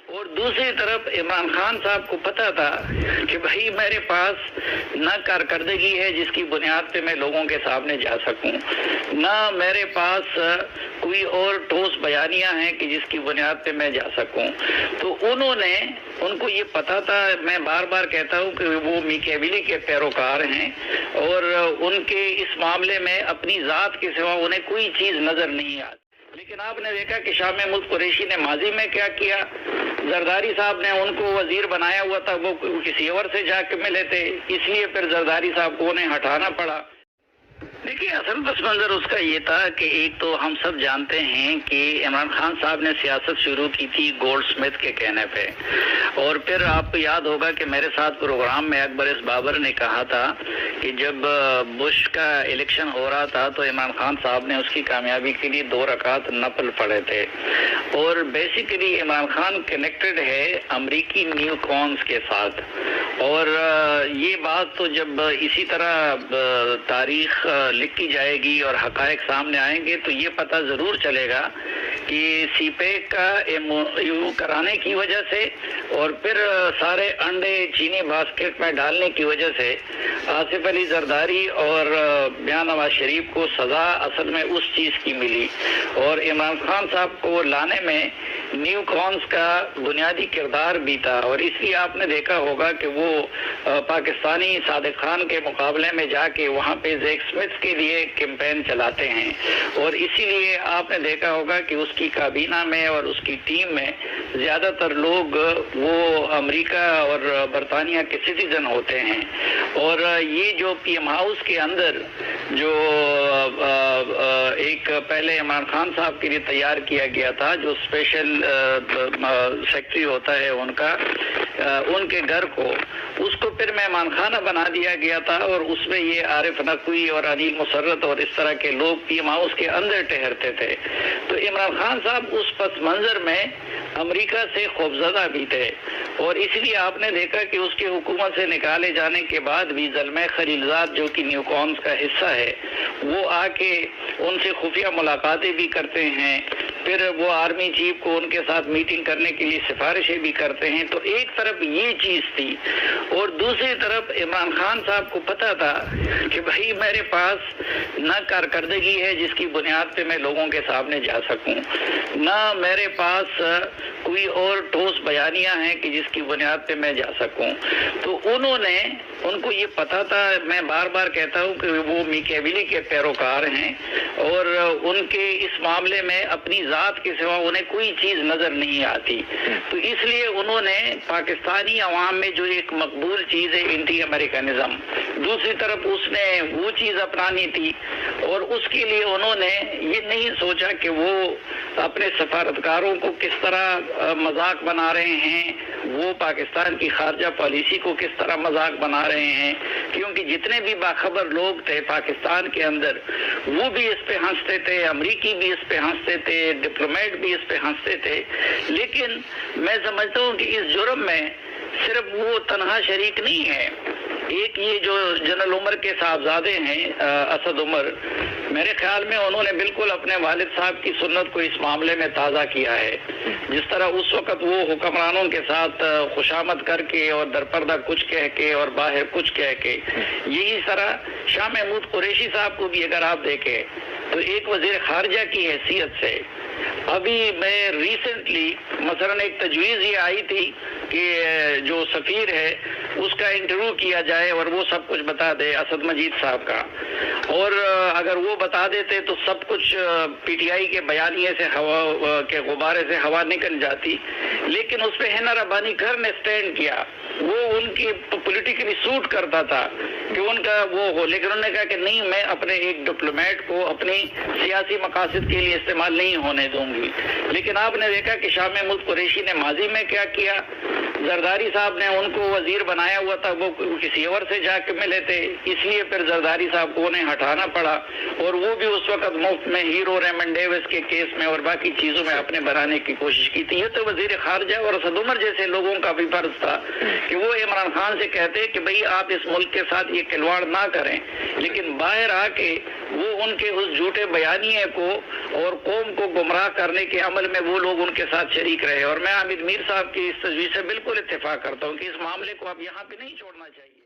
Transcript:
اور دوسری طرف عمران خان صاحب کو پتا تھا کہ بھائی میرے پاس نہ کارکردگی ہے جس کی بنیاد پہ میں لوگوں کے سامنے جا سکوں، نہ میرے پاس کوئی اور ٹھوس بیانیاں ہیں کہ جس کی بنیاد پہ میں جا سکوں۔ تو ان کو یہ پتا تھا، میں بار بار کہتا ہوں کہ وہ میکیویلی کے پیروکار ہیں اور ان کے اس معاملے میں اپنی ذات کے سوا انہیں کوئی چیز نظر نہیں آتی۔ لیکن آپ نے دیکھا کہ شاہ محمود قریشی نے ماضی میں کیا کیا، زرداری صاحب نے ان کو وزیر بنایا ہوا تھا، وہ کسی اور سے جا کے ملے تھے، اس لیے پھر زرداری صاحب کو انہیں ہٹانا پڑا۔ دیکھیے اصل پس منظر اس کا یہ تھا کہ ایک تو ہم سب جانتے ہیں کہ عمران خان صاحب نے سیاست شروع کی تھی گولڈ سمتھ کے کہنے پہ، اور پھر آپ کو یاد ہوگا کہ میرے ساتھ پروگرام میں اکبر اس بابر نے کہا تھا کہ جب بش کا الیکشن ہو رہا تھا تو عمران خان صاحب نے اس کی کامیابی کے لیے 2 رکعت نفل پڑھے تھے، اور بیسیکلی عمران خان کنیکٹڈ ہے امریکی نیو کونز کے ساتھ، اور یہ بات تو جب اسی طرح تاریخ لکھی جائے گی اور حقائق سامنے آئیں گے تو یہ پتہ ضرور چلے گا کہ سی پیک کا MOU کرانے کی وجہ سے اور پھر سارے انڈے چینی باسکٹ میں ڈالنے کی وجہ سے آصف علی زرداری اور میاں نواز شریف کو سزا اصل میں اس چیز کی ملی، اور عمران خان صاحب کو لانے میں نیو کونز کا بنیادی کردار بھی تھا، اور اس لیے آپ نے دیکھا ہوگا کہ وہ پاکستانی صادق خان کے مقابلے میں جا کے وہاں پہ زیک سمتھ کے لیے کیمپین چلاتے ہیں، اور اسی لیے آپ نے دیکھا ہوگا کہ اس کی کابینہ میں اور اس کی ٹیم میں زیادہ تر لوگ وہ امریکہ اور برطانیہ کے سٹیزن ہوتے ہیں، اور یہ جو پی ایم ہاؤس کے اندر جو ایک پہلے عمران خان صاحب کے لیے تیار کیا گیا تھا جو اسپیشل سیکٹری ہوتا ہے ان کا، ان کے گھر کو اس کو پھر مہمان خانہ بنا دیا گیا تھا، اور اس میں یہ عارف نقوی اور انیل مسرت اور اس طرح کے لوگ پی ایم ہاؤس کے اندر ٹہرتے تھے۔ تو عمران خان صاحب اس پس منظر میں امریکہ سے خوفزدہ بھی تھے، اور اس لیے آپ نے دیکھا کہ اس کے حکومت سے نکالے جانے کے بعد بھی زلمہ خلیلزاد جو کہ نیو کونز کا حصہ ہے وہ آ کے ان سے خفیہ ملاقاتیں بھی کرتے ہیں، پھر وہ آرمی چیف کو ان کے ساتھ میٹنگ کرنے کے لیے سفارشیں بھی کرتے ہیں۔ تو ایک طرف یہ چیز تھی، اور دوسری طرف عمران خان صاحب کو پتا تھا کہ بھائی میرے پاس نہ کارکردگی ہے جس کی بنیاد پہ میں لوگوں کے سامنے جا سکوں، نہ میرے پاس کوئی اور ٹھوس بیانیاں ہیں کہ جس کی بنیاد پہ میں جا سکوں۔ تو ان کو یہ پتا تھا، میں بار بار کہتا ہوں کہ وہ میکیویلی کے پیروکار ہیں اور ان کے اس معاملے میں اپنی ذات کے سوا انہیں کوئی چیز نظر نہیں آتی، تو اس لیے انہوں نے پاکستانی عوام میں جو ایک مقبول چیز ہے اینٹی امریکنزم، دوسری طرف اس نے وہ چیز اپنانی تھی، اور اس کے لیے انہوں نے یہ نہیں سوچا کہ وہ اپنے سفارتکاروں کو کس طرح مذاق بنا رہے ہیں، وہ پاکستان کی خارجہ پالیسی کو کس طرح مذاق بنا رہے ہیں، کیونکہ جتنے بھی باخبر لوگ تھے پاکستان کے اندر وہ بھی اس پہ ہنستے تھے، امریکی بھی اس پہ ہنستے تھے، ڈپلومیٹ بھی اس پہ ہنستے تھے، لیکن میں سمجھتا ہوں کہ اس جرم میں صرف وہ تنہا شریک نہیں ہے۔ ایک یہ جو جنرل عمر کے صاحبزادے ہیں اسد عمر، میرے خیال میں انہوں نے بالکل اپنے والد صاحب کی سنت کو اس معاملے میں تازہ کیا ہے، جس طرح اس وقت وہ حکمرانوں کے ساتھ خوشامد کر کے اور درپردہ کچھ کہہ کے اور باہر کچھ کہہ کے، یہی طرح شاہ محمود قریشی صاحب کو بھی اگر آپ دیکھیں تو ایک وزیر خارجہ کی حیثیت سے ابھی میں ریسنٹلی مثلا ایک تجویز یہ آئی تھی کہ جو سفیر ہے اس کا انٹرویو کیا جائے اور وہ سب کچھ بتا دے، اسد مجید صاحب کا، اور اگر وہ بتا دیتے تو سب کچھ پی ٹی آئی کے بیانیے سے ہوا کے غبارے سے ہوا نکل جاتی، لیکن اس پہ حنا ربانی گھر نے سٹینڈ کیا، وہ ان کی پولیٹیکلی سوٹ کرتا تھا کہ ان کا وہ ہو، لیکن انہوں نے کہا کہ نہیں، میں اپنے ایک ڈپلومیٹ کو اپنی سیاسی مقاصد کے لیے استعمال نہیں ہونے دوں گی۔ لیکن آپ نے دیکھا کہ شاہ محمود قریشی نے ماضی میں کیا کیا، زرداری صاحب نے ان کو وزیر بنایا ہوا تھا، وہ کسی اور سے جا کے ملے تھے، اس لیے پھر زرداری صاحب کو انہیں ہٹانا پڑا، اور وہ بھی اس وقت مفت میں ہیرو ریمنڈ ڈیوس کے کیس میں اور باقی چیزوں میں اپنے بنانے کی کوشش کی تھی۔ یہ تو وزیر خارجہ اور اسد عمر جیسے لوگوں کا بھی فرض تھا کہ وہ عمران خان سے کہتے کہ بھئی آپ اس ملک کے ساتھ یہ کھلواڑ نہ کریں، لیکن باہر آ کے وہ ان کے اس جھوٹے بیانیے کو اور قوم کو گمراہ کرنے کے عمل میں وہ لوگ ان کے ساتھ شریک رہے. اور میں حامد میر صاحب کی اس تجویز سے بالکل اتفاق کرتا ہوں کہ اس معاملے کو اب یہاں پہ نہیں چھوڑنا چاہیے.